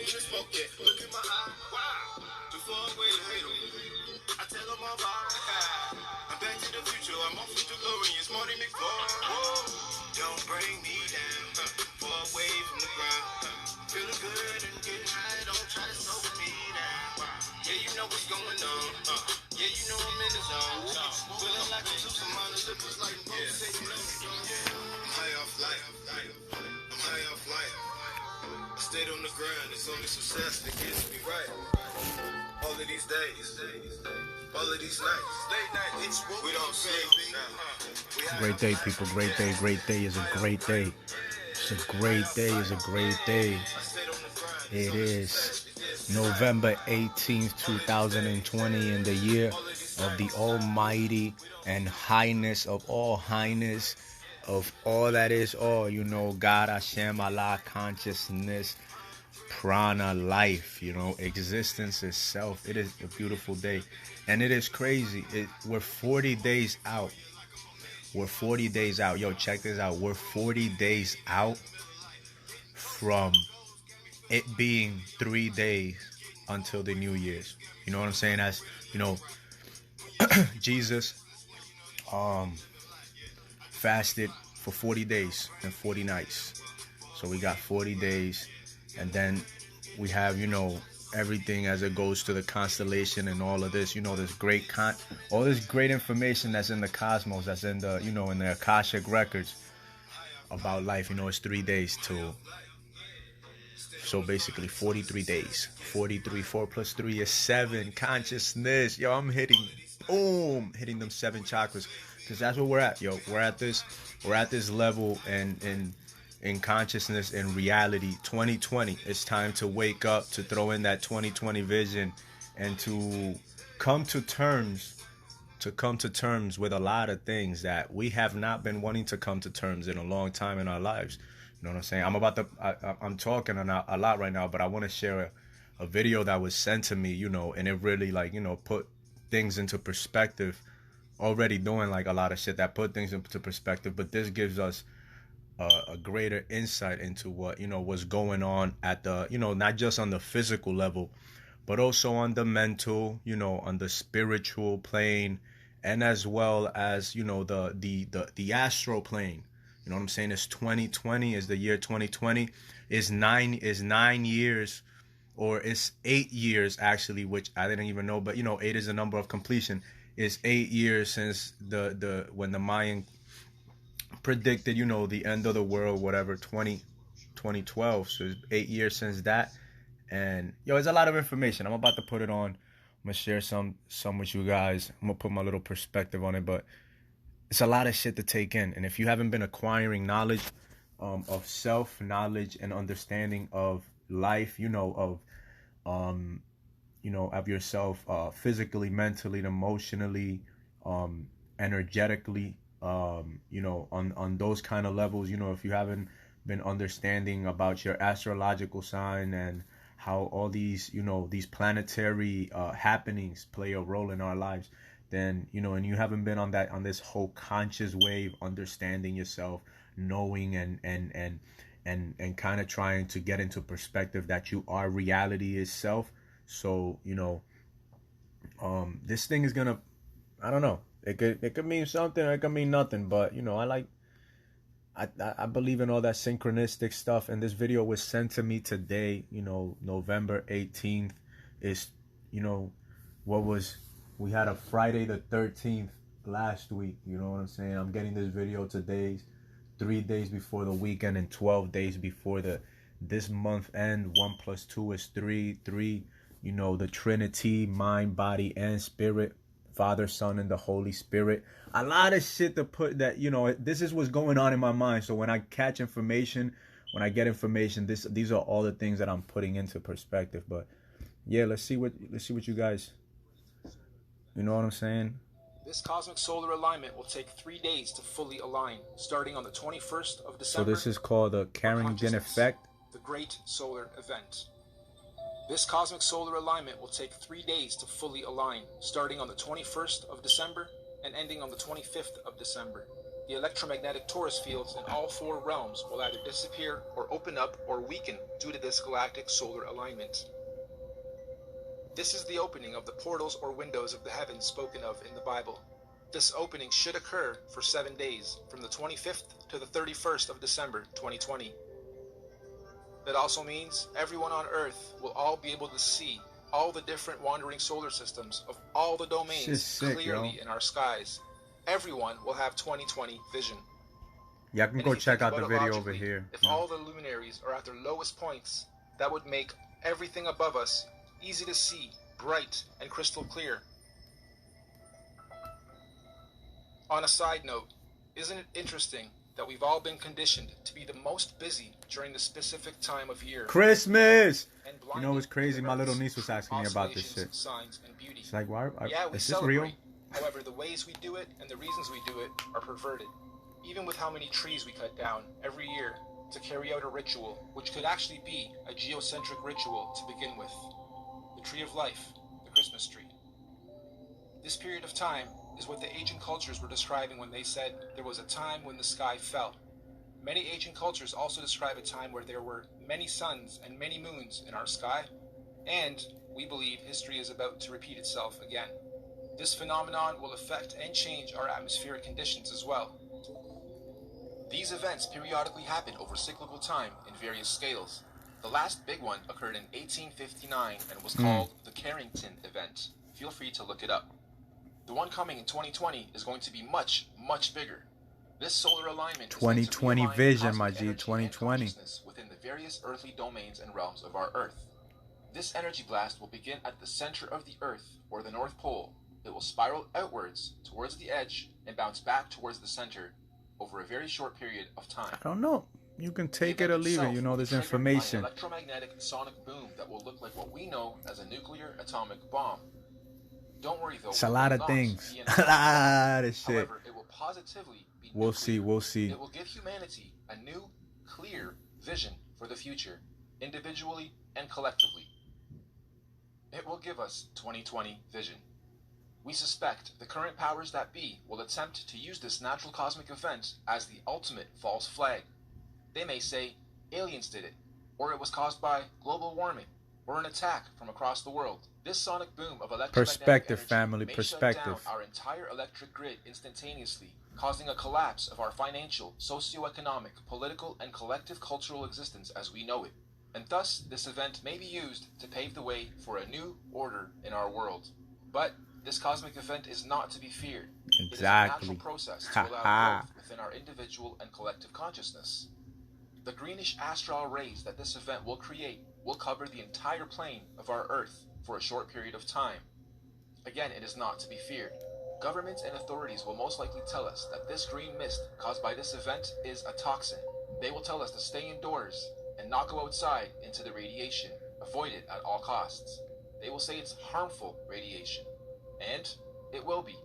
even smoke yet. Look in my eye, wow. Too far away to hate 'em. I tell them I'm fine. I'm back to the future. I'm off with the glory. It's Marty McFly. Don't bring me down. Far away from the ground. Feeling good and getting high. Don't try to slow me down. Yeah, you know what's going on. Yeah, you know I'm in the zone. Feeling like I'm Susa, just like I'm I'm high off life. I'm high off life. I stayed on the grind. It's only success that gets me right. All of these days, all of these nights, late night, we don't sleep. Great day, people. Great day. Great day is a great day. It's a great day. It's a great day. It is November 18th, 2020, in the year of the Almighty and Highness of all highness, of all that is all, you know, God, Hashem, Allah, consciousness, prana, life, you know, existence itself. It is a beautiful day. And it is crazy. We're 40 days out. We're 40 days out. Yo, check this out. We're 40 days out from it being 3 days until the New Year's. You know what I'm saying? As you know, Jesus fasted for 40 days and 40 nights. So we got 40 days, and then we have, you know, everything as it goes to the constellation and all of this, you know, this great all this great information that's in the cosmos, that's in the, you know, in the Akashic records about life. You know, it's 3 days till, so basically 43 days. 43, 4 plus 3 is 7. Consciousness. Yo, I'm hitting them 7 chakras, because that's where we're at. Yo, we're at this level and in consciousness and reality. 2020, it's time to wake up, to throw in that 2020 vision, and to come to terms with a lot of things that we have not been wanting to come to terms in a long time in our lives. You know what I'm saying? I'm talking a lot right now, but I want to share a video that was sent to me, you know, and it really, like, you know, put things into perspective. Already doing like a lot of shit that put things into perspective, but this gives us a greater insight into what, you know, what's going on at the, you know, not just on the physical level, but also on the mental, you know, on the spiritual plane, and as well as, you know, the astral plane. You know what I'm saying? It's 2020, is the year 2020, is 9 years, or it's 8 years actually, which I didn't even know, but you know, 8 is a number of completion. It's 8 years since when the Mayan predicted, you know, the end of the world, whatever, 2012. So it's 8 years since that. And yo, it's a lot of information. I'm about to put it on. I'm gonna share some with you guys. I'm gonna put my little perspective on it, but it's a lot of shit to take in. And if you haven't been acquiring knowledge of self, knowledge and understanding of life, you know, of yourself, physically, mentally, emotionally, energetically, you know, on those kind of levels, you know, if you haven't been understanding about your astrological sign and how all these, you know, these planetary happenings play a role in our lives, then, you know, and you haven't been on this whole conscious wave, understanding yourself, knowing and kind of trying to get into perspective that you are reality itself. So, you know, this thing is gonna, I don't know, it could mean something, or it could mean nothing, but you know, I believe in all that synchronistic stuff. And this video was sent to me today, you know, November 18th is, you know, we had a Friday the 13th last week. You know what I'm saying? I'm getting this video today, 3 days before the weekend and 12 days before this month end. 1 plus 2 is 3. 3, you know, the Trinity, mind, body, and spirit, Father, Son, and the Holy Spirit. A lot of shit to put that, you know, this is what's going on in my mind. So when I catch information, when I get information, these are all the things that I'm putting into perspective. But yeah, let's see what you guys, you know what I'm saying? This cosmic solar alignment will take 3 days to fully align, starting on the 21st of December. So this is called the Carrington effect, the Great Solar Event. This cosmic solar alignment will take 3 days to fully align, starting on the 21st of December and ending on the 25th of December. The electromagnetic torus fields in all four realms will either disappear or open up or weaken due to this galactic solar alignment. This is the opening of the portals or windows of the heavens spoken of in the Bible. This opening should occur for 7 days, from the 25th to the 31st of December 2020. That also means everyone on Earth will all be able to see all the different wandering solar systems of all the domains sick, clearly yo. in our skies. Everyone will have 2020 vision. Y'all can And go if you check think out the about it video over logically, here. if all the luminaries are at their lowest points, that would make everything above us easy to see, bright, and crystal clear. On a side note, isn't it interesting that we've all been conditioned to be the most busy during the specific time of year? Christmas! And You know what's crazy? My little Earth's niece was true asking me about this oscillations, shit. signs, and beauty. She's like, why? Yeah, we Is this real? celebrate. However, the ways we do it and the reasons we do it are perverted. Even with how many trees we cut down every year to carry out a ritual, which could actually be a geocentric ritual to begin with. The tree of life, the Christmas tree. This period of time is what the ancient cultures were describing when they said there was a time when the sky fell. Many ancient cultures also describe a time where there were many suns and many moons in our sky, and we believe history is about to repeat itself again. This phenomenon will affect and change our atmospheric conditions as well. These events periodically happen over cyclical time in various scales. The last big one occurred in 1859 and was called the Carrington event. Feel free to look it up. The one coming in 2020 is going to be much, much bigger. This solar alignment 2020 is vision, cosmic my G, energy and 2020. consciousness within the various earthly domains and realms of our Earth. This energy blast will begin at the center of the Earth, or the North Pole. It will spiral outwards towards the edge and bounce back towards the center over a very short period of time. I don't know. You can take it or leave it. You know, there's information. An electromagnetic sonic boom that will look like what we know as a nuclear atomic bomb. Don't worry though. It's a lot of things. A lot of shit. However, it will positively be We'll nuclear. see. It will give humanity a new, clear vision for the future, individually and collectively. It will give us 2020 vision. We suspect the current powers that be will attempt to use this natural cosmic event as the ultimate false flag. They may say aliens did it, or it was caused by global warming, or an attack from across the world. This sonic boom of electromagnetic Perspective, energy family, may perspective. shut down our entire electric grid instantaneously, causing a collapse of our financial, socio-economic, political, and collective cultural existence as we know it. And thus, this event may be used to pave the way for a new order in our world. But this cosmic event is not to be feared. Exactly. It is a natural process to allow growth within our individual and collective consciousness. The greenish astral rays that this event will create will cover the entire plane of our Earth for a short period of time. Again, it is not to be feared. Governments and authorities will most likely tell us that this green mist caused by this event is a toxin. They will tell us to stay indoors and not go outside into the radiation. Avoid it at all costs. They will say it's harmful radiation. And it will be.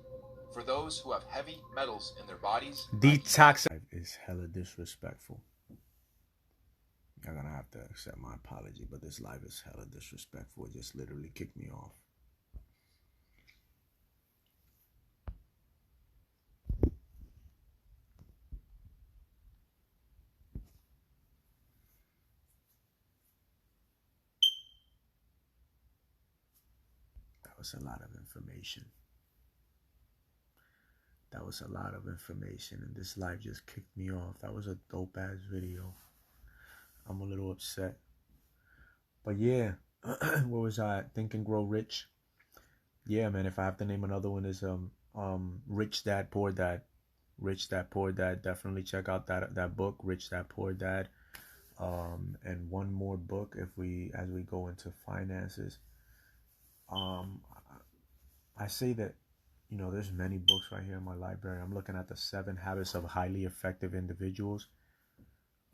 For those who have heavy metals in their bodies, Detox is hella disrespectful. You're gonna have to accept my apology, but this live is hella disrespectful. It just literally kicked me off. That was a lot of information. And this live just kicked me off. That was a dope ass video. I'm a little upset. But yeah, where was I at? Think and Grow Rich. Yeah, man, if I have to name another one is Rich Dad Poor Dad. Rich Dad Poor Dad. Definitely check out that book, Rich Dad Poor Dad. And one more book as we go into finances. I say that, you know, there's many books right here in my library. I'm looking at the 7 Habits of Highly Effective Individuals.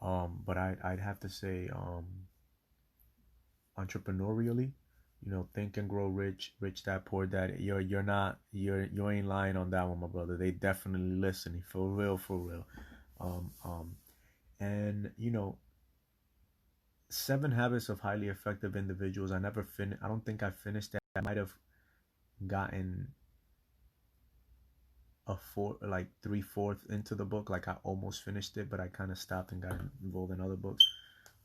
But I'd have to say entrepreneurially, you know, Think and Grow Rich, Rich Dad Poor Dad. You ain't lying on that one, my brother. They definitely listening for real. And you know, 7 Habits of Highly Effective Individuals. I don't think I finished that. I might have gotten like 3/4 into the book. Like I almost finished it, but I kind of stopped and got involved in other books.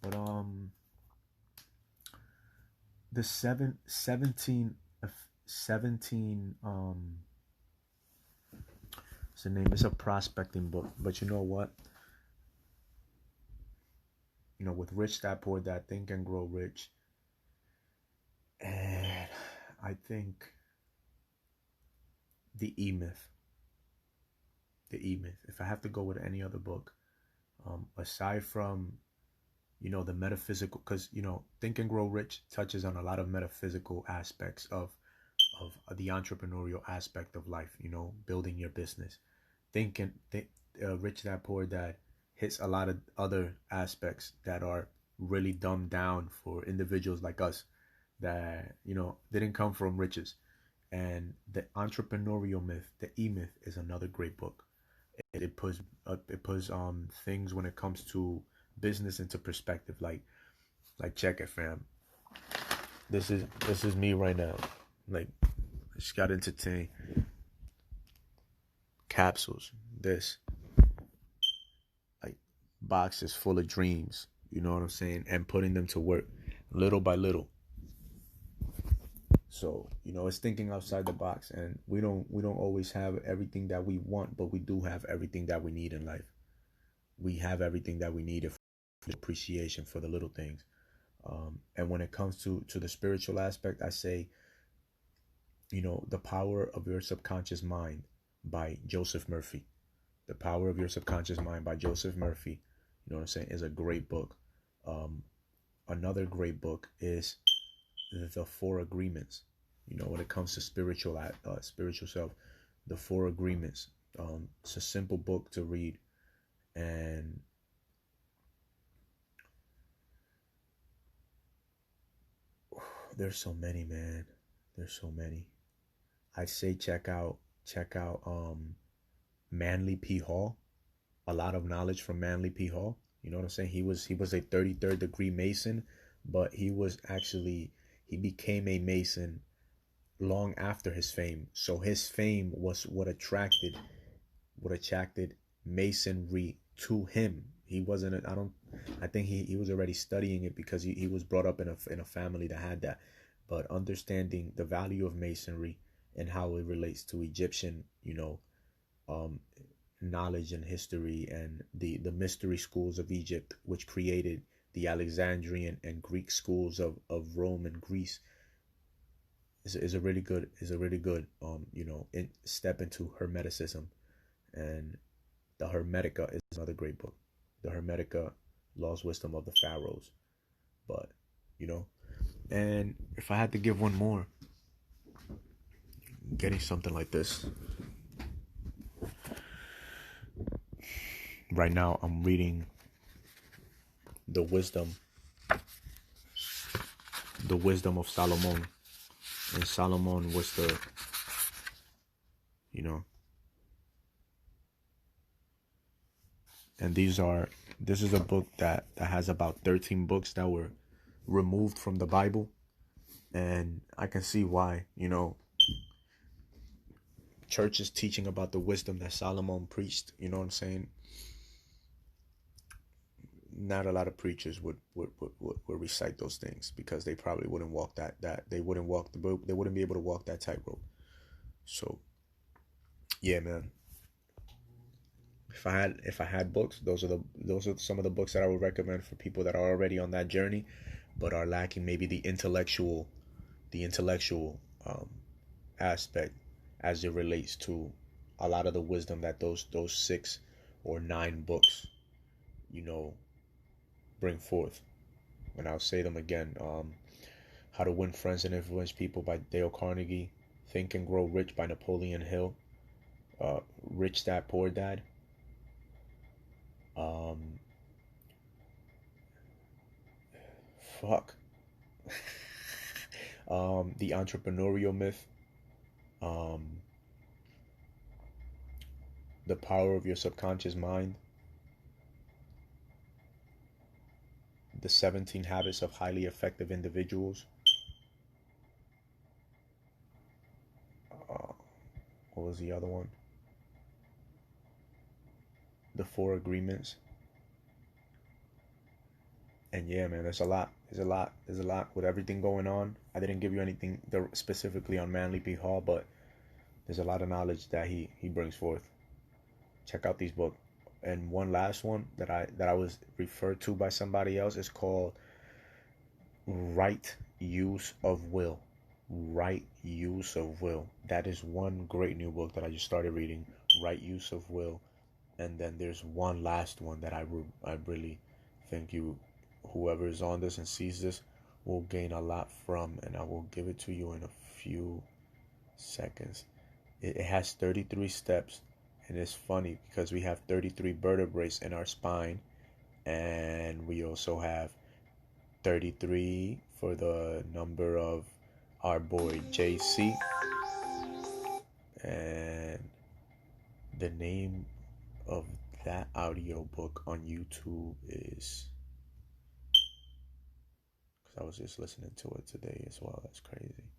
But the 17 it's the name. It's a prospecting book. But you know what? You know, with Rich Dad Poor Dad, Think and Grow Rich, and I think the E-Myth. The E-Myth. If I have to go with any other book, aside from, you know, the metaphysical, because, you know, Think and Grow Rich touches on a lot of metaphysical aspects of the entrepreneurial aspect of life, you know, building your business. Rich Dad Poor Dad hits a lot of other aspects that are really dumbed down for individuals like us that, you know, didn't come from riches. And the entrepreneurial myth, the E-Myth, is another great book. It puts things when it comes to business into perspective. Like check it, fam. This is me right now. Like, I just got entertained. Capsules. This. Like, boxes full of dreams. You know what I'm saying? And putting them to work little by little. So, you know, it's thinking outside the box, and we don't always have everything that we want, but we do have everything that we need in life. We have everything that we need for appreciation for the little things. And when it comes to the spiritual aspect, I say, you know, The Power of Your Subconscious Mind by Joseph Murphy. The Power of Your Subconscious Mind by Joseph Murphy, you know what I'm saying, is a great book. Another great book is The Four Agreements. You know, when it comes to spiritual self, The Four Agreements. It's a simple book to read, and there's so many, man. There's so many. I'd say check out Manly P. Hall. A lot of knowledge from Manly P. Hall. You know what I'm saying? He was a 33rd degree Mason, but he became a Mason long after his fame. So his fame was what attracted Masonry to him. He wasn't I think he was already studying it because he was brought up in a family that had that. But understanding the value of Masonry and how it relates to Egyptian, you know, knowledge and history, and the mystery schools of Egypt, which created the Alexandrian and Greek schools of Rome and Greece, is a really good you know, step into Hermeticism. And the Hermetica is another great book. The Hermetica, Laws, Wisdom of the Pharaohs. But, you know, and if I had to give one more, getting something like this. Right now, I'm reading The Wisdom of Solomon. And Solomon was you know, and this is a book that has about 13 books that were removed from the Bible. And I can see why, you know, churches teaching about the wisdom that Solomon preached, you know what I'm saying? Not a lot of preachers would recite those things, because they probably wouldn't walk that they wouldn't be able to walk that tightrope. So yeah, man. If I had books, those are some of the books that I would recommend for people that are already on that journey, but are lacking maybe the intellectual aspect as it relates to a lot of the wisdom that those 6 or 9 books, you know, bring forth. And I'll say them again. How to Win Friends and Influence People by Dale Carnegie. Think and Grow Rich by Napoleon Hill. Rich Dad Poor Dad. Fuck. The Entrepreneurial Myth. The Power of Your Subconscious Mind. The 17 Habits of Highly Effective Individuals. What was the other one? the Four Agreements. And yeah, man, there's a lot. There's a lot with everything going on. I didn't give you anything specifically on Manly P. Hall, but there's a lot of knowledge that he brings forth. Check out these books. And one last one that I was referred to by somebody else is called Right Use of Will. Right Use of Will. That is one great new book that I just started reading. Right Use of Will. And then there's one last one that I really think whoever is on this and sees this will gain a lot from, and I will give it to you in a few seconds. It has 33 steps, and it's funny because we have 33 vertebrae in our spine, and we also have 33 for the number of our boy JC, and the name of that audio book on YouTube is, because I was just listening to it today as well. That's crazy.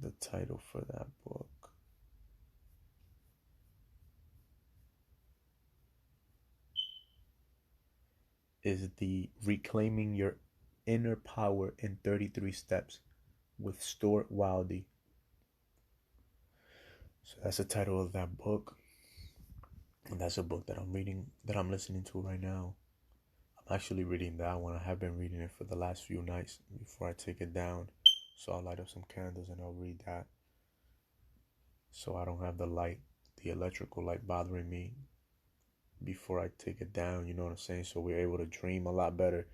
The title for that book is the Reclaiming Your Inner Power in 33 Steps with Stuart Wildy. So that's the title of that book. And that's a book that I'm reading, that I'm listening to right now. I'm actually reading that one. I have been reading it for the last few nights before I take it down. So I'll light up some candles and I'll read that. So I don't have the electrical light bothering me before I take it down, you know what I'm saying? So we're able to dream a lot better.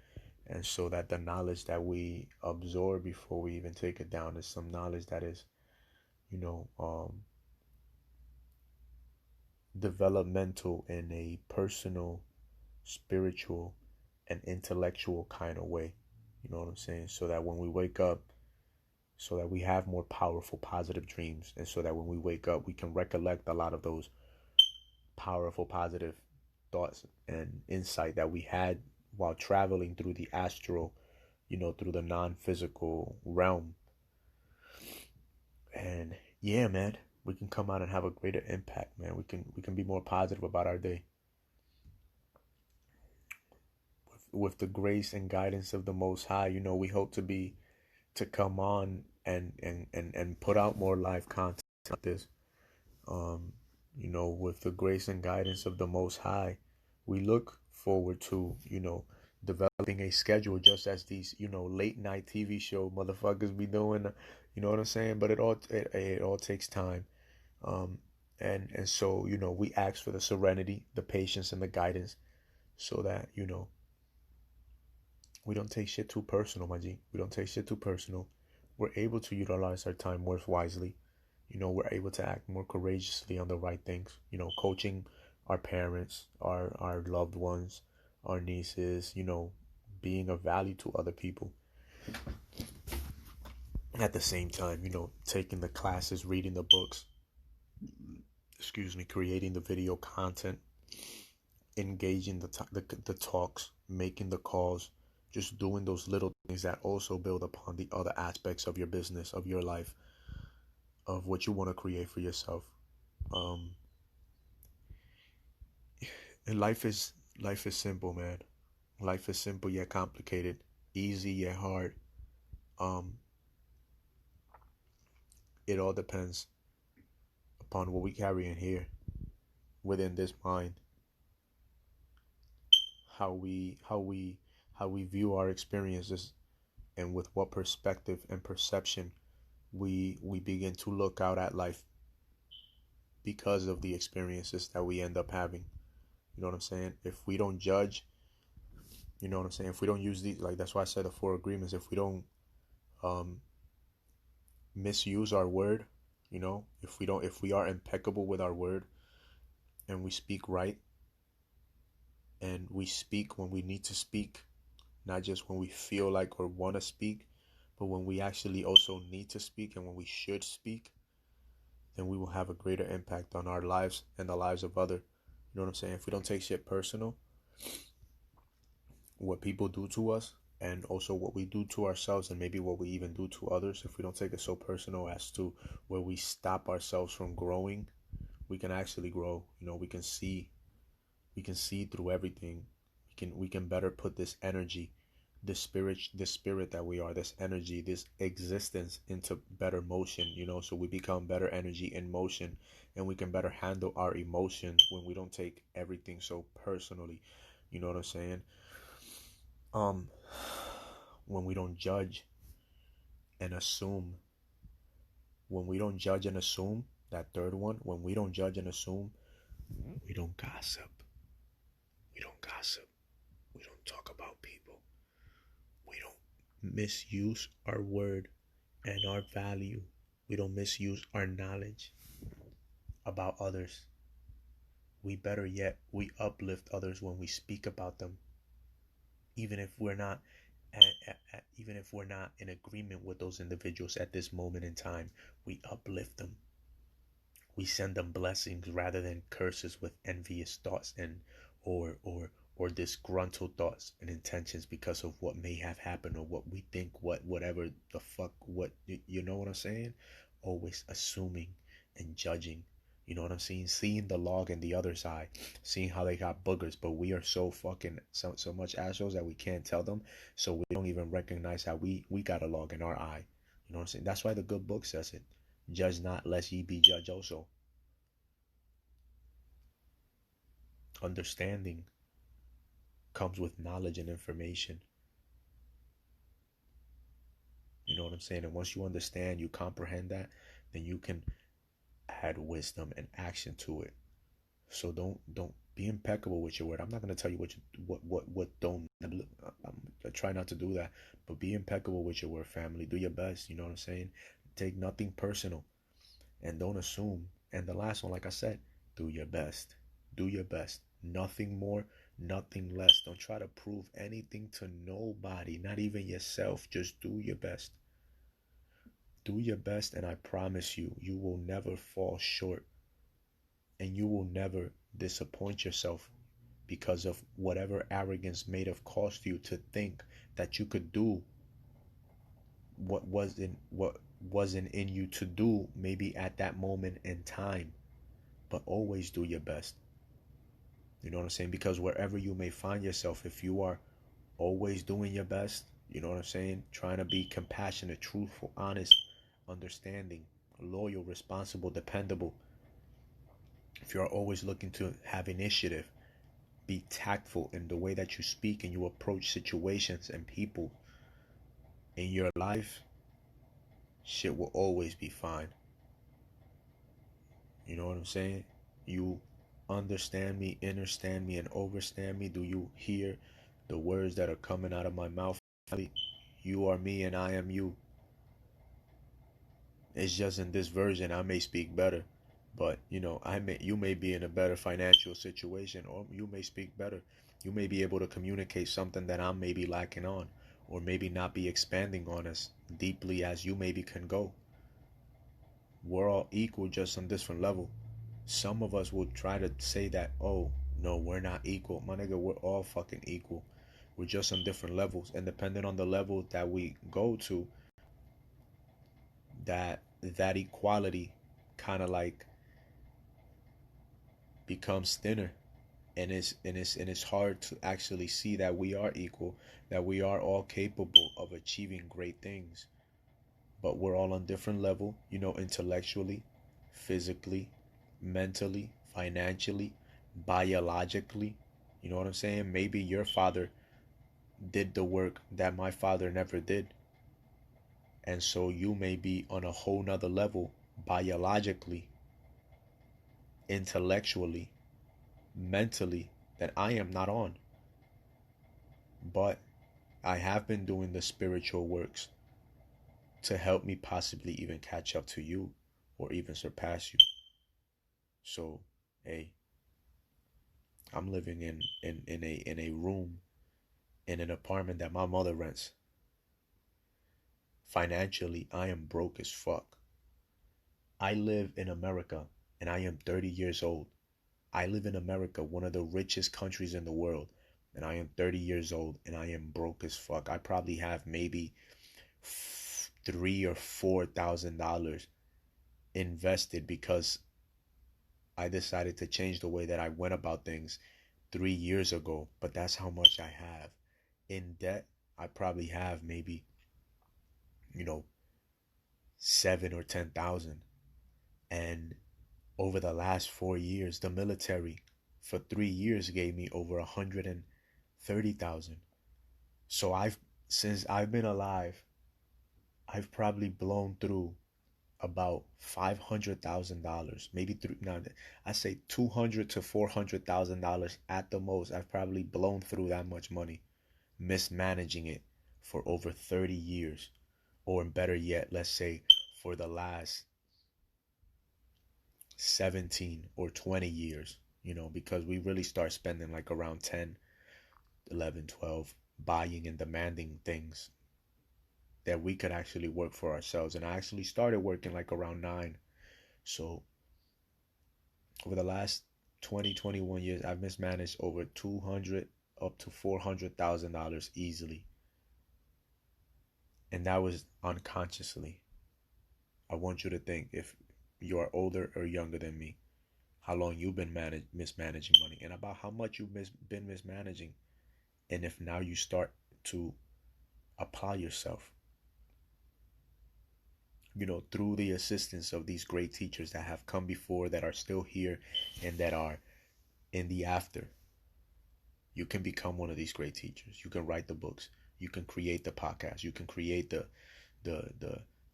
And so that the knowledge that we absorb before we even take it down is some knowledge that is, developmental in a personal, spiritual, and intellectual kind of way. You know what I'm saying? So that when we wake up, so that we have more powerful, positive dreams. And so that when we wake up, we can recollect a lot of those powerful, positive thoughts and insight that we had while traveling through the astral, through the non-physical realm. And yeah, man, we can come out and have a greater impact, man. We can be more positive about our day. With the grace and guidance of the Most High, we hope to come on and put out more live content like this. With the grace and guidance of the Most High, we look forward to, developing a schedule just as these, late night TV show motherfuckers be doing, you know what I'm saying? But it all takes time. And so, we ask for the serenity, the patience, and the guidance so that, we don't take shit too personal, my G. We don't take shit too personal. We're able to utilize our time more wisely. We're able to act more courageously on the right things. Coaching our parents, our loved ones, our nieces, being of value to other people. At the same time, taking the classes, reading the books, creating the video content, engaging the talks, making the calls, just doing those little things that also build upon the other aspects of your business, of your life, of what you want to create for yourself. And life is simple, man. Life is simple yet complicated, easy yet hard. It all depends upon what we carry in here, within this mind, how we view our experiences, and with what perspective and perception we begin to look out at life because of the experiences that we end up having. You know what I'm saying? If we don't judge, you know what I'm saying? If we don't use these, like, that's why I said the Four Agreements. If we don't misuse our word, if we are impeccable with our word, and we speak right, and we speak when we need to speak, not just when we feel like or want to speak, but when we actually also need to speak and when we should speak, then we will have a greater impact on our lives and the lives of other. You know what I'm saying? If we don't take shit personal, what people do to us, and also what we do to ourselves, and maybe what we even do to others, if we don't take it so personal as to where we stop ourselves from growing, we can actually grow. You know, we can see through everything. We can better put this energy, this spirit that we are, this energy, this existence into better motion, you know, so we become better energy in motion, and we can better handle our emotions when we don't take everything so personally. You know what I'm saying? Um when we don't judge and assume, when we don't judge and assume, that third one, when we don't judge and assume, we don't gossip. We don't gossip. We don't talk about people. We don't misuse our word and our value. We don't misuse our knowledge about others. We better yet, we uplift others when we speak about them, even if we're not even if we're not in agreement with those individuals at this moment in time. We uplift them. We send them blessings rather than curses with envious thoughts and or disgruntled thoughts and intentions because of what may have happened or what we think, whatever the fuck, what, you know what I'm saying? Always assuming and judging. You know what I'm saying? Seeing the log in the other side, seeing how they got boogers, but we are so fucking so much assholes that we can't tell them, so we don't even recognize how we got a log in our eye. You know what I'm saying? That's why the good book says it. Judge not, lest ye be judged also. Understanding comes with knowledge and information. You know what I'm saying? And once you understand, you comprehend that, then you can add wisdom and action to it. So don't be impeccable with your word. I'm not gonna tell you what don't. I try not to do that, but be impeccable with your word, family. Do your best. You know what I'm saying? Take nothing personal, and don't assume. And the last one, like I said, do your best. Do your best. Nothing more, nothing less. Don't try to prove anything to nobody, not even yourself. Just do your best. Do your best, and I promise you, you will never fall short, and you will never disappoint yourself because of whatever arrogance may have caused you to think that you could do what wasn't in you to do, maybe at that moment in time. But always do your best. You know what I'm saying? Because wherever you may find yourself, if you are always doing your best, you know what I'm saying? Trying to be compassionate, truthful, honest, understanding, loyal, responsible, dependable. If you're always looking to have initiative, be tactful in the way that you speak and you approach situations and people in your life, shit will always be fine. You know what I'm saying? You understand me, understand me, and overstand me. Do you hear the words that are coming out of my mouth? You are me and I am you. It's just in this version I may speak better, but you may be in a better financial situation, or you may speak better. You may be able to communicate something that I'm maybe lacking on, or maybe not be expanding on as deeply as you maybe can go. We're all equal, just on different level. Some of us will try to say that, oh no, we're not equal. My nigga, we're all fucking equal. We're just on different levels, and depending on the level that we go to, that equality kind of like becomes thinner, and it's hard to actually see that we are equal, that we are all capable of achieving great things. But we're all on different level, intellectually, physically, mentally, financially, biologically. You know what I'm saying? Maybe your father did the work that my father never did, and so you may be on a whole nother level, biologically, intellectually, mentally, that I am not on. But I have been doing the spiritual works to help me possibly even catch up to you, or even surpass you. So, hey, I'm living in a room in an apartment that my mother rents. Financially, I am broke as fuck. I live in America and I am 30 years old. I live in America, one of the richest countries in the world, and I am 30 years old and I am broke as fuck. I probably have maybe $3,000 or $4,000 invested because I decided to change the way that I went about things 3 years ago, but that's how much I have. In debt, I probably have maybe, you know, 7 or 10,000. And over the last 4 years, the military for 3 years gave me over 130,000. So since I've been alive, I've probably blown through about $500,000, maybe three. Now I say $200,000 to $400,000 at the most. I've probably blown through that much money, mismanaging it for over 30 years, or better yet, let's say for the last 17 or 20 years. Because we really start spending like around 10, 11, 12, buying and demanding things that we could actually work for ourselves. And I actually started working like around 9. So over the last 20, 21 years, I've mismanaged over 200 up to $400,000 easily. And that was unconsciously. I want you to think, if you are older or younger than me, how long you've been mismanaging money, and about how much you've been mismanaging. And if now you start to apply yourself, through the assistance of these great teachers that have come before, that are still here, and that are in the after, you can become one of these great teachers. You can write the books. You can create the podcast. You can create the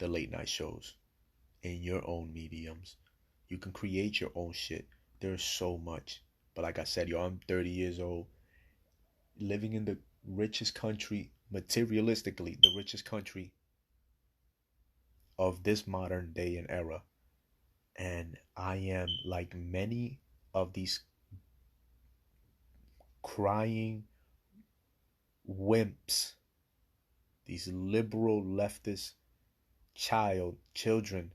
late night shows in your own mediums. You can create your own shit. There's so much. But like I said, I'm 30 years old, living in the richest country, materialistically, the richest country of this modern day and era. And I am like many of these crying wimps, these liberal leftist children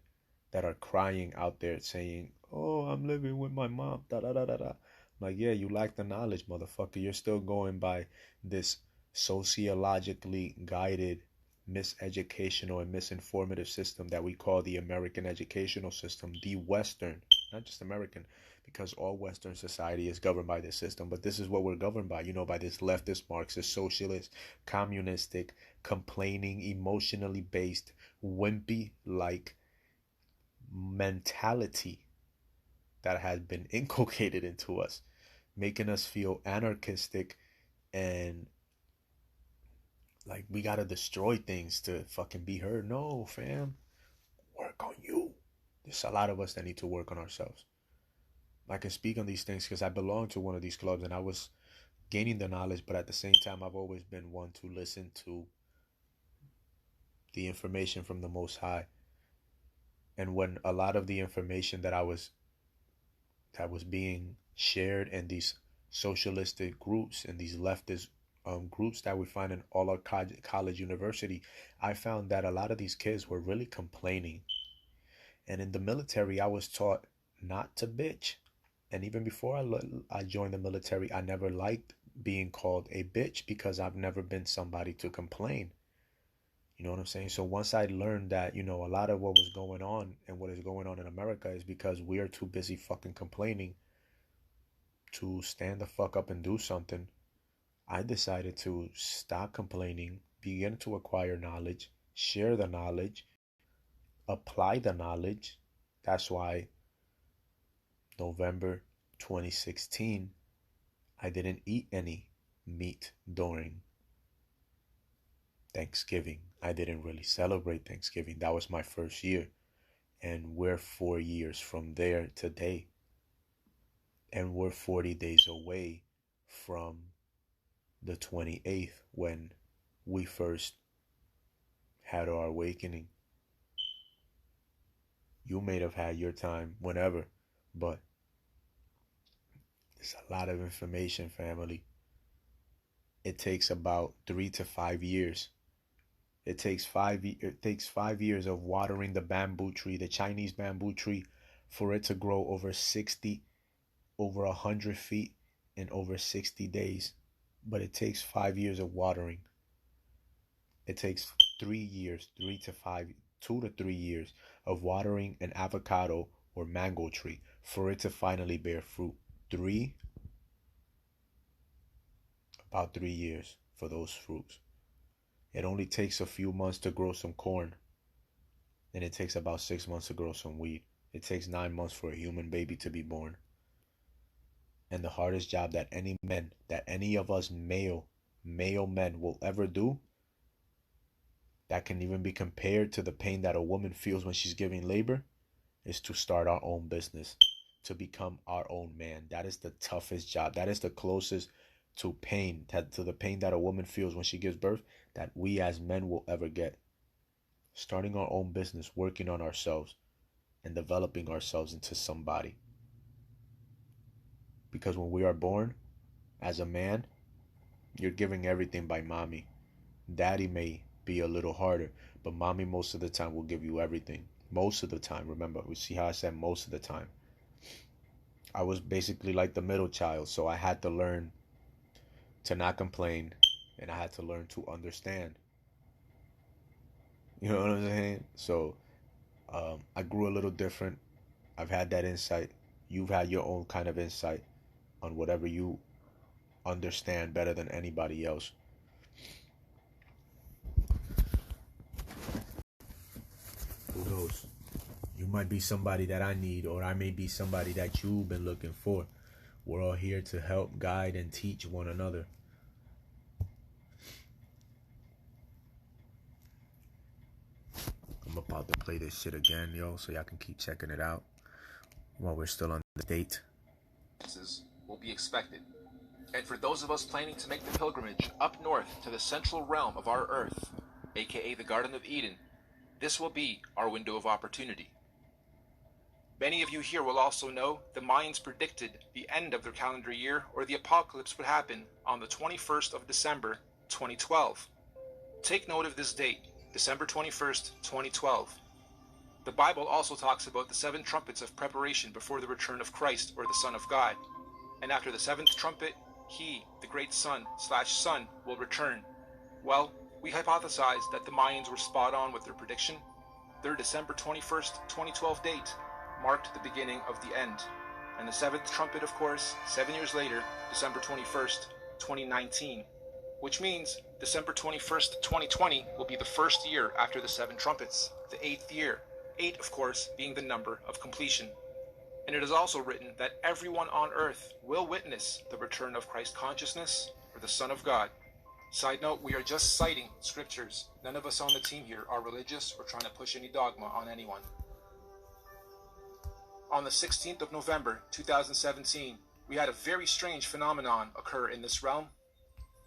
that are crying out there saying, "Oh, I'm living with my mom, da da da da da." Like, yeah, you lack the knowledge, motherfucker. You're still going by this sociologically guided, miseducational and misinformative system that we call the American educational system, the Western, not just American, because all Western society is governed by this system. But this is what we're governed by, by this leftist, Marxist, socialist, communistic, complaining, emotionally based, wimpy like mentality that has been inculcated into us, making us feel anarchistic and like we gotta destroy things to fucking be heard. No, fam. Work on you. There's a lot of us that need to work on ourselves. I can speak on these things because I belong to one of these clubs and I was gaining the knowledge, but at the same time, I've always been one to listen to the information from the Most High. And when a lot of the information that was being shared in these socialistic groups and these leftist groups that we find in all our college university, I found that a lot of these kids were really complaining. And in the military, I was taught not to bitch. And even before I joined the military, I never liked being called a bitch because I've never been somebody to complain. You know what I'm saying? So once I learned that, a lot of what was going on and what is going on in America is because we are too busy fucking complaining to stand the fuck up and do something, I decided to stop complaining, begin to acquire knowledge, share the knowledge, apply the knowledge. That's why November 2016, I didn't eat any meat during Thanksgiving. I didn't really celebrate Thanksgiving. That was my first year. And we're 4 years from there today. And we're 40 days away from the 28th when we first had our awakening. You may have had your time whenever, but it's a lot of information, family. It takes about 3 to 5 years. It takes 5 years of watering the bamboo tree, the Chinese bamboo tree, for it to grow over 100 feet in over 60 days. But it takes 5 years of watering. It takes 3 years, 2 to 3 years of watering an avocado or mango tree for it to finally bear fruit. About 3 years for those fruits. It only takes a few months to grow some corn, and it takes about 6 months to grow some wheat. It takes 9 months for a human baby to be born. And the hardest job that any of us male men will ever do, that can even be compared to the pain that a woman feels when she's giving labor, is to start our own business, to become our own man. That is the toughest job. That is the closest to pain, to the pain that a woman feels when she gives birth, that we as men will ever get. Starting our own business, working on ourselves, and developing ourselves into somebody. Because when we are born, as a man, you're giving everything by mommy. Daddy may be a little harder, but mommy most of the time will give you everything. Most of the time, remember, we see how I said most of the time. I was basically like the middle child, so I had to learn to not complain, and I had to learn to understand. You know what I'm saying? So I grew a little different. I've had that insight. You've had your own kind of insight on whatever you understand better than anybody else. Who knows? You might be somebody that I need, or I may be somebody that you've been looking for. We're all here to help, guide, and teach one another. I'm about to play this shit again, yo, so y'all can keep checking it out while we're still on the date. Will be expected. And for those of us planning to make the pilgrimage up north to the central realm of our earth, aka the Garden of Eden, this will be our window of opportunity. Many of you here will also know the Mayans predicted the end of their calendar year, or the apocalypse, would happen on the 21st of December, 2012. Take note of this date, December 21st, 2012. The Bible also talks about the 7 trumpets of preparation before the return of Christ, or the Son of God. And after the 7th trumpet, he, the great Son, will return. Well, we hypothesized that the Mayans were spot on with their prediction. Their December 21st, 2012 date marked the beginning of the end. And the 7th trumpet, of course, 7 years later, December 21st, 2019. Which means December 21st, 2020 will be the first year after the 7 trumpets, the 8th year. 8, of course, being the number of completion. And it is also written that everyone on earth will witness the return of Christ consciousness, or the Son of God. Side note, we are just citing scriptures. None of us on the team here are religious or trying to push any dogma on anyone. On the 16th of November, 2017, we had a very strange phenomenon occur in this realm.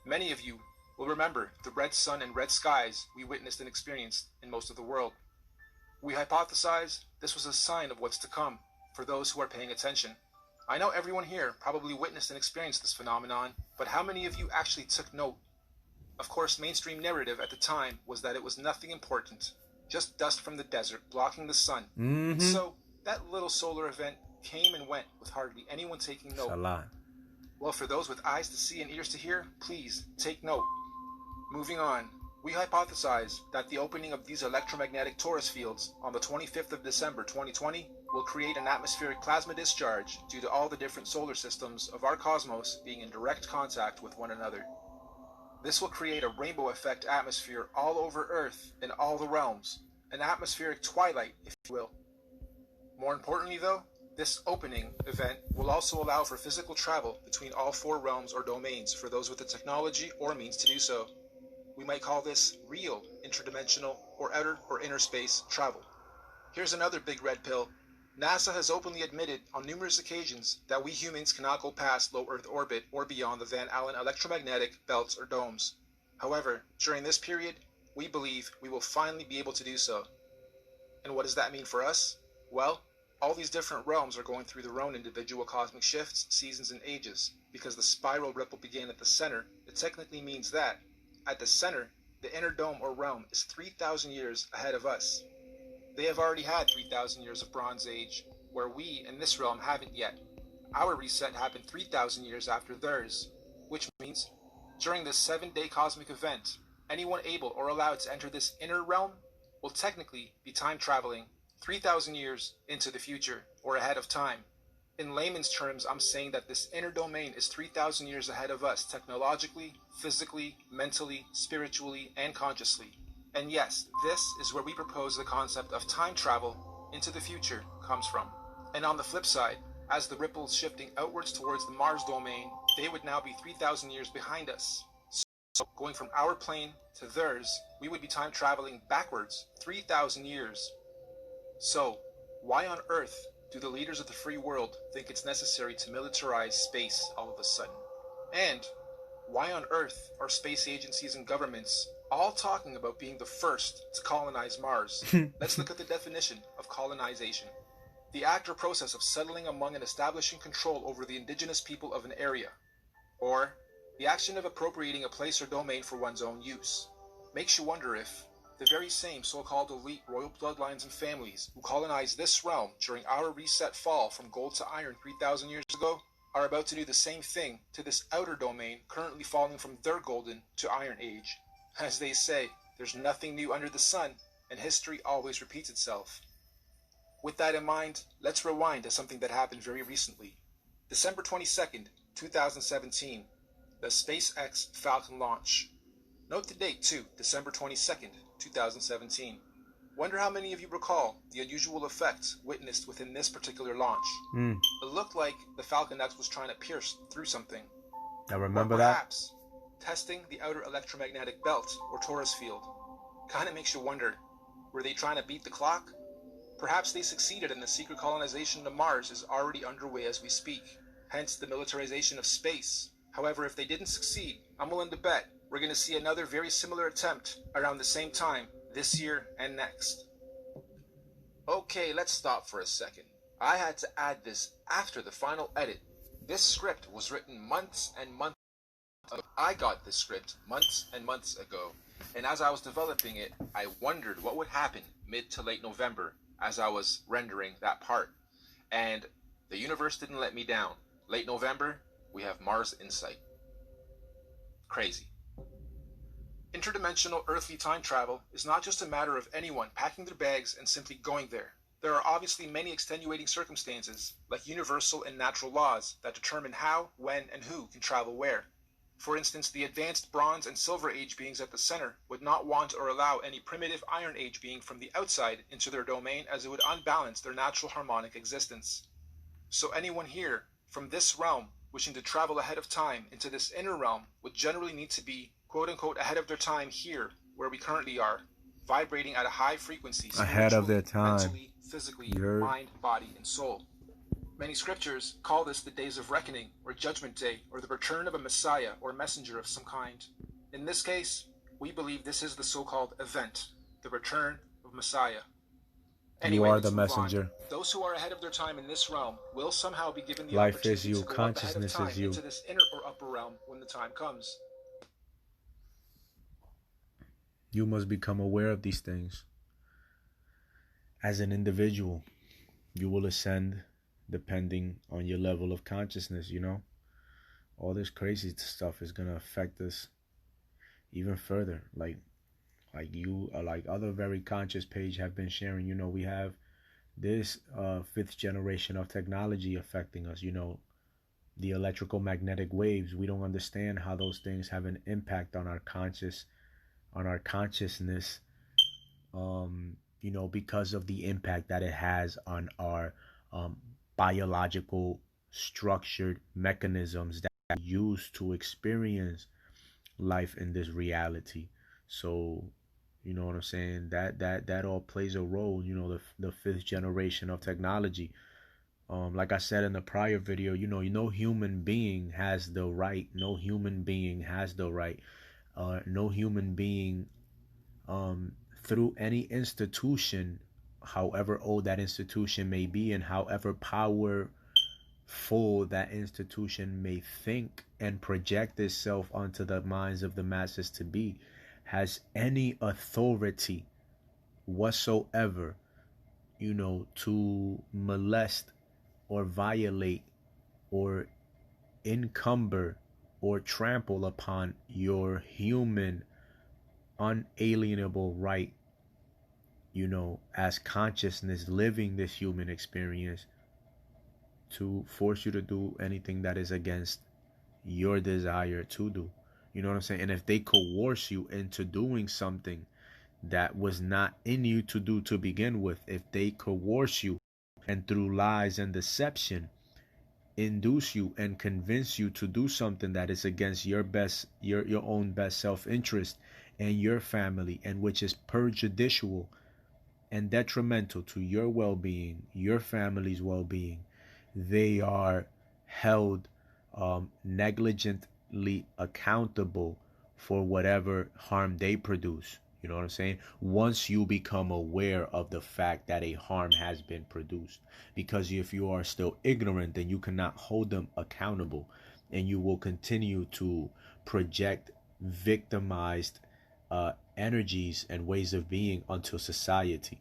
Many of you will remember the red sun and red skies we witnessed and experienced in most of the world. We hypothesize this was a sign of what's to come for those who are paying attention. I know everyone here probably witnessed and experienced this phenomenon, but how many of you actually took note? Of course, mainstream narrative at the time was that it was nothing important, just dust from the desert blocking the sun. And so that little solar event came and went with hardly anyone taking note. Salah. Well, for those with eyes to see and ears to hear, please take note. Moving on, we hypothesize that the opening of these electromagnetic torus fields on the 25th of December 2020 will create an atmospheric plasma discharge due to all the different solar systems of our cosmos being in direct contact with one another. This will create a rainbow effect atmosphere all over Earth in all the realms, an atmospheric twilight, if you will. More importantly though, this opening event will also allow for physical travel between all 4 realms or domains for those with the technology or means to do so. We might call this real interdimensional or outer or inner space travel. Here's another big red pill. NASA has openly admitted on numerous occasions that we humans cannot go past low Earth orbit or beyond the Van Allen electromagnetic belts or domes. However, during this period, we believe we will finally be able to do so. And what does that mean for us? Well, all these different realms are going through their own individual cosmic shifts, seasons, and ages. Because the spiral ripple began at the center, it technically means that, at the center, the inner dome or realm is 3,000 years ahead of us. They have already had 3,000 years of Bronze Age, where we in this realm haven't yet. Our reset happened 3,000 years after theirs, which means, during this 7-day cosmic event, anyone able or allowed to enter this inner realm will technically be time traveling 3,000 years into the future, or ahead of time. In layman's terms, I'm saying that this inner domain is 3,000 years ahead of us technologically, physically, mentally, spiritually, and consciously. And yes, this is where we propose the concept of time travel into the future comes from. And on the flip side, as the ripples shifting outwards towards the Mars domain, they would now be 3,000 years behind us. So going from our plane to theirs, we would be time traveling backwards 3,000 years. So, why on earth do the leaders of the free world think it's necessary to militarize space all of a sudden? And why on earth are space agencies and governments all talking about being the first to colonize Mars? Let's look at the definition of colonization. The act or process of settling among and establishing control over the indigenous people of an area, or the action of appropriating a place or domain for one's own use. Makes you wonder if the very same so-called elite royal bloodlines and families who colonized this realm during our reset fall from gold to iron 3,000 years ago are about to do the same thing to this outer domain currently falling from their golden to iron age. As they say, there's nothing new under the sun, and history always repeats itself. With that in mind, let's rewind to something that happened very recently. December 22nd, 2017, the SpaceX Falcon launch. Note the date too, December 22nd, 2017. Wonder how many of you recall the unusual effects witnessed within this particular launch. It looked like the Falcon X was trying to pierce through something. I remember or that. perhaps testing the outer electromagnetic belt or torus field. Kinda makes you wonder, were they trying to beat the clock? Perhaps they succeeded and the secret colonization of Mars is already underway as we speak, hence the militarization of space. However, if they didn't succeed, I'm willing to bet we're going to see another very similar attempt around the same time this year and next. Okay, let's stop for a second. I had to add this after the final edit. This script was written months and months ago. I got this script months and months ago, and as I was developing it, I wondered what would happen mid to late November as I was rendering that part. And the universe didn't let me down. Late November, we have Mars Insight. Crazy. Interdimensional earthly time travel is not just a matter of anyone packing their bags and simply going there. There are obviously many extenuating circumstances, like universal and natural laws, that determine how, when, and who can travel where. For instance, the advanced Bronze and Silver Age beings at the center would not want or allow any primitive Iron Age being from the outside into their domain, as it would unbalance their natural harmonic existence. So anyone here, from this realm, wishing to travel ahead of time into this inner realm, would generally need to be, quote-unquote, ahead of their time here, where we currently are, vibrating at a high frequency, Ahead of their spiritually, time. mentally, physically, mind, body, and soul. Many scriptures call this the days of reckoning, or judgment day, or the return of a messiah or messenger of some kind. In this case, we believe this is the so-called event, the return of Messiah. Anyway, You are let's the move on. messenger. Those who are ahead of their time in this realm will somehow be given the Life opportunity is you, to go up ahead of consciousness time is you. into this inner or upper realm when the time comes. You must become aware of these things. As an individual, you will ascend depending on your level of consciousness, you know? All this crazy stuff is going to affect us even further. Like you, like other very conscious page have been sharing, you know, we have this fifth generation of technology affecting us, you know, the electrical magnetic waves. We don't understand how those things have an impact on our consciousness, you know, because of the impact that it has on our biological structured mechanisms that we use to experience life in this reality. So, you know what I'm saying? That all plays a role, you know, the fifth generation of technology. Like I said in the prior video, you know, no human being has the right. No human being has the right. No human being, through any institution, however old that institution may be, and however powerful that institution may think and project itself onto the minds of the masses to be, has any authority whatsoever, you know, to molest or violate or encumber or trample upon your human unalienable right, you know, as consciousness living this human experience, to force you to do anything that is against your desire to do. You know what I'm saying? And if they coerce you into doing something that was not in you to do to begin with, if they coerce you and through lies and deception induce you and convince you to do something that is against your own best self-interest and your family, and which is prejudicial and detrimental to your well-being, your family's well-being, they are held negligently accountable for whatever harm they produce. You know what I'm saying? Once you become aware of the fact that a harm has been produced. Because if you are still ignorant, then you cannot hold them accountable. And you will continue to project victimized energies and ways of being onto society.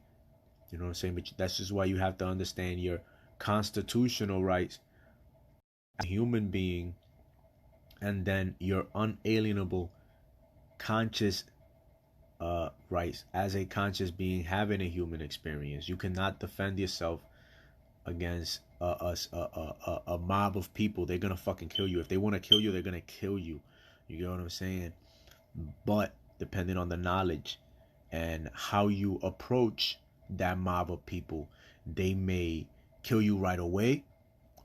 You know what I'm saying? But that's just why you have to understand your constitutional rights as a human being, and then your unalienable conscious rights as a conscious being having a human experience. You cannot defend yourself against a mob of people. They're gonna fucking kill you. If they want to kill you, they're gonna kill you. You get what I'm saying? But depending on the knowledge and how you approach that mob of people, they may kill you right away,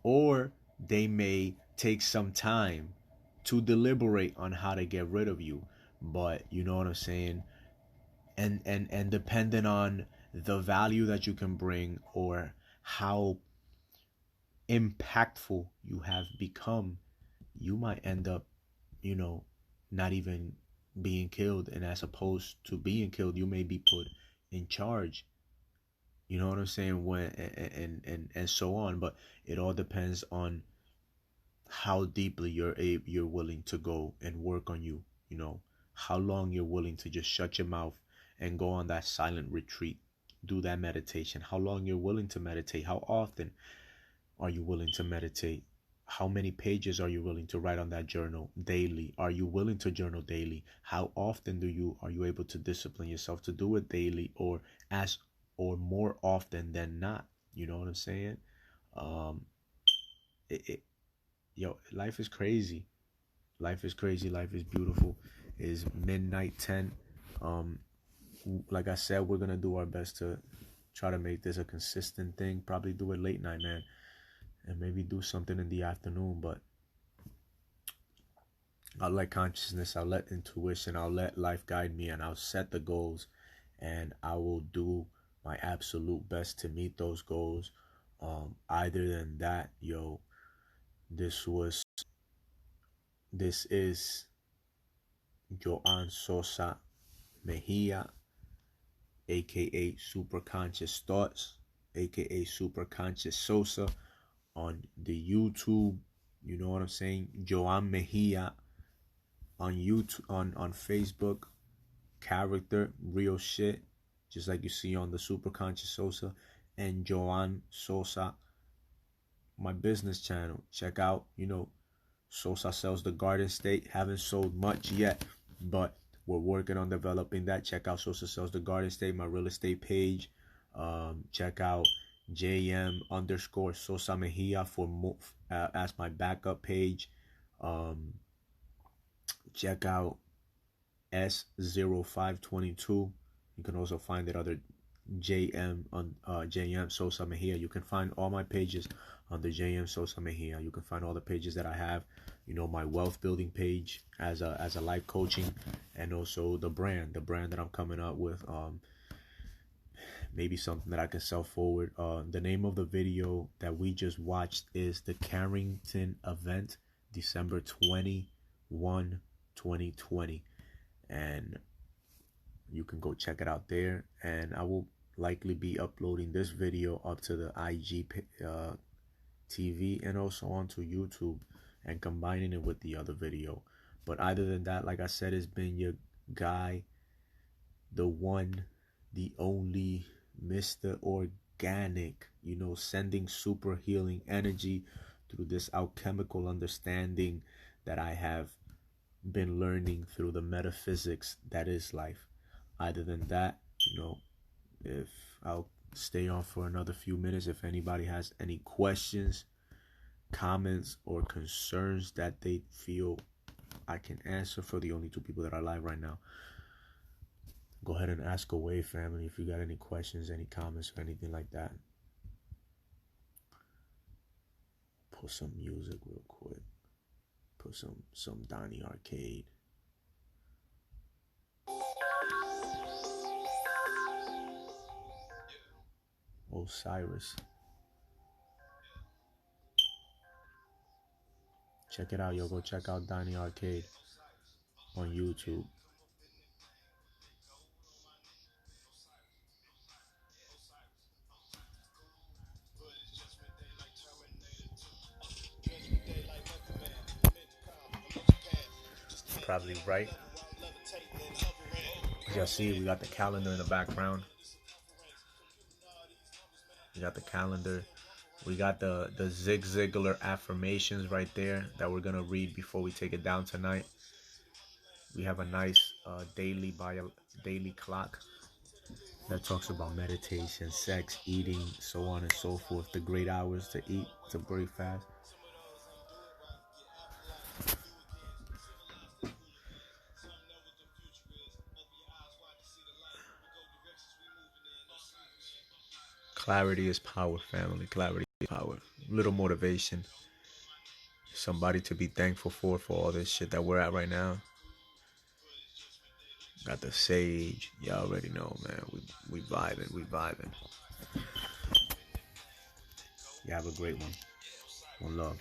or they may take some time to deliberate on how to get rid of you. But you know what I'm saying? And depending on the value that you can bring, or how impactful you have become, you might end up, you know, not even being killed. And as opposed to being killed, you may be put in charge. You know what I'm saying? When and so on. But it all depends on how deeply you're willing to go and work on you. You know, how long you're willing to just shut your mouth and go on that silent retreat, do that meditation. How long you're willing to meditate. How often are you willing to meditate? How many pages are you willing to write on that journal daily? Are you willing to journal daily? How often are you able to discipline yourself to do it daily, or as or more often than not? You know what I'm saying? Um, it yo, life is crazy. Life is crazy. Life is beautiful. It's midnight 10. Um, like I said, we're gonna do our best to try to make this a consistent thing. Probably do it late night, man, and maybe do something in the afternoon. But I'll let consciousness, I'll let intuition, I'll let life guide me, and I'll set the goals, and I will do my absolute best to meet those goals. Either than that, yo, this is Joan Sosa Mejia, aka Supraconscious Thoughts, aka Supraconscious Sosa, on the YouTube. You know what I'm saying? Joan Mejia on YouTube, on Facebook, character, real shit, just like you see on the Superconscious Sosa, and Joan Sosa, my business channel. Check out, Sosa sells the Garden State. Haven't sold much yet, but we're working on developing that. Check out Sosa sells the Garden State, my real estate page. Check out JM underscore Sosa Mejia for as my backup page. Check out S0522. You can also find it under JM on JM Sosa Mejia. You can find all my pages under JM Sosa Mejia. You can find all the pages that I have. My wealth building page as a life coaching, and also the brand that I'm coming up with. Maybe something that I can sell forward. The name of the video that we just watched is the Carrington event, December 21, 2020. And you can go check it out there. And I will likely be uploading this video up to the IG TV and also onto YouTube, and combining it with the other video. But other than that, like I said, it's been your guy, the one, the only, Mr. Organic, sending super healing energy through this alchemical understanding that I have been learning through the metaphysics that is life. Other than that, if I'll stay on for another few minutes, if anybody has any questions, comments or concerns that they feel I can answer for the only 2 people that are live right now. Go ahead and ask away, family, if you got any questions, any comments, or anything like that. Put some music real quick. Put some Donnie Arcade. Osiris. Check it out, yo. Go check out Donnie Arcade on YouTube. Probably right. As y'all see, we got the calendar in the background. We got the calendar. We got the Zig Ziglar affirmations right there that we're going to read before we take it down tonight. We have a nice daily clock that talks about meditation, sex, eating, so on and so forth. The great hours to eat, to break fast. Clarity is power, family. Clarity is power. Little motivation. Somebody to be thankful for all this shit that we're at right now. Got the sage. Y'all already know, man. We vibing. You have a great one. One love.